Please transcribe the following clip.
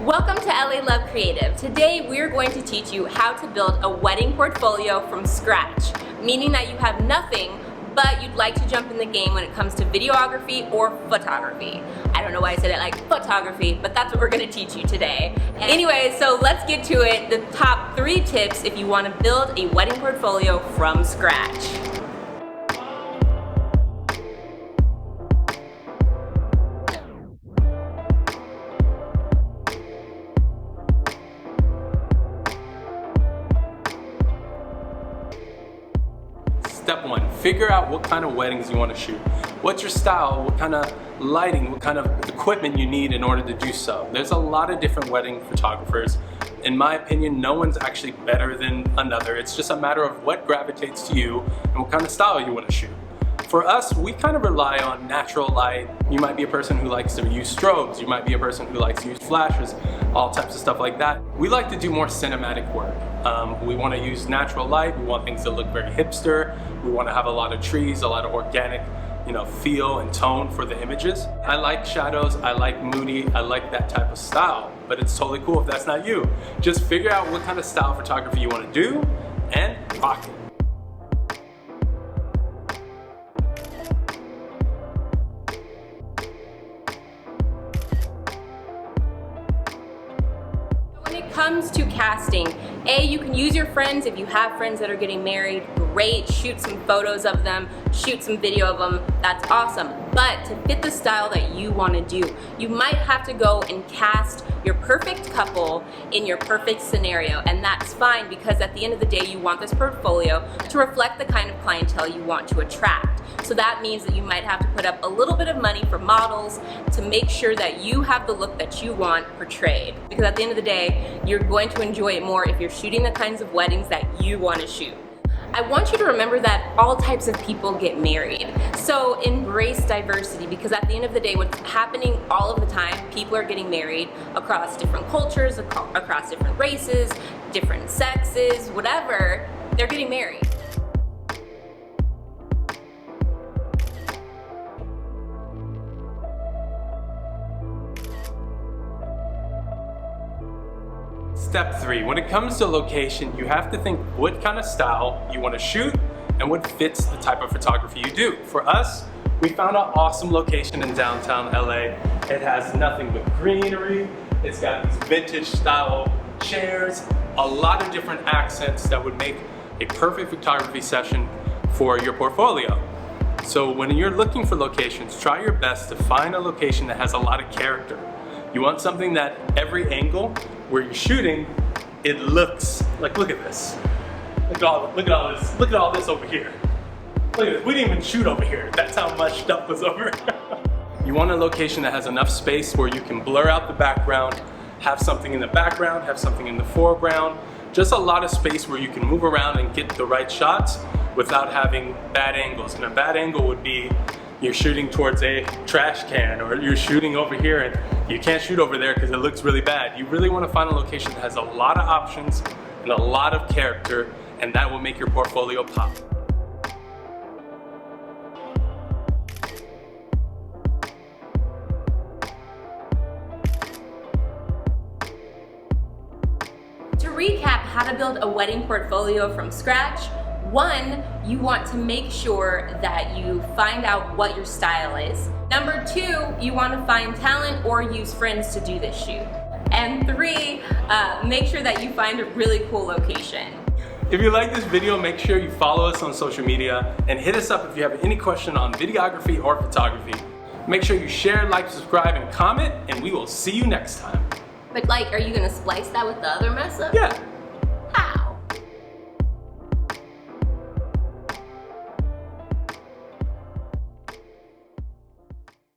Welcome to LA Love Creative. Today we're going to teach you how to build a wedding portfolio from scratch, meaning that you have nothing but you'd like to jump in the game when it comes to videography or photography. I don't know why I said it like photography, but that's what we're going to teach you today. Anyway, so let's get to it. The top 3 tips if you want to build a wedding portfolio from scratch. Step 1, figure out what kind of weddings you want to shoot. What's your style? What kind of lighting? What kind of equipment you need in order to do so? There's a lot of different wedding photographers. In my opinion, no one's actually better than another. It's just a matter of what gravitates to you and what kind of style you want to shoot. For us, we kind of rely on natural light. You might be a person who likes to use strobes. You might be a person who likes to use flashes, all types of stuff like that. We like to do more cinematic work. We want to use natural light. We want things that look very hipster. We want to have a lot of trees, a lot of organic, feel and tone for the images. I like shadows. I like moody. I like that type of style, but it's totally cool if that's not you. Just figure out what kind of style photography you want to do and rock it. When it comes to casting, you can use your friends if you have friends that are getting married. Great, shoot some photos of them, shoot some video of them, that's awesome. But to fit the style that you want to do, you might have to go and cast your perfect couple in your perfect scenario, and that's fine because at the end of the day you want this portfolio to reflect the kind of clientele you want to attract. So that means that you might have to put up a little bit of money for models to make sure that you have the look that you want portrayed. Because at the end of the day, you're going to enjoy it more if you're shooting the kinds of weddings that you want to shoot. I want you to remember that all types of people get married. So embrace diversity, because at the end of the day, what's happening all of the time, people are getting married across different cultures, across different races, different sexes, whatever, they're getting married. Step 3, when it comes to location, you have to think what kind of style you want to shoot and what fits the type of photography you do. For us, we found an awesome location in downtown LA. It has nothing but greenery. It's got these vintage style chairs, a lot of different accents that would make a perfect photography session for your portfolio. So when you're looking for locations, try your best to find a location that has a lot of character. You want something that every angle where you're shooting, it looks like, look at this. Look at all this. Look at all this over here. Look at this. We didn't even shoot over here. That's how much stuff was over. You want a location that has enough space where you can blur out the background, have something in the background, have something in the foreground. Just a lot of space where you can move around and get the right shots without having bad angles. And a bad angle would be you're shooting towards a trash can, or you're shooting over here and you can't shoot over there because it looks really bad. You really want to find a location that has a lot of options and a lot of character, and that will make your portfolio pop. To recap how to build a wedding portfolio from scratch, 1, you want to make sure that you find out what your style is. Number 2, you want to find talent or use friends to do this shoot. And 3, make sure that you find a really cool location. If you like this video, make sure you follow us on social media and hit us up if you have any question on videography or photography. Make sure you share, like, subscribe, and comment, and we will see you next time. But are you gonna splice that with the other mess up? Yeah.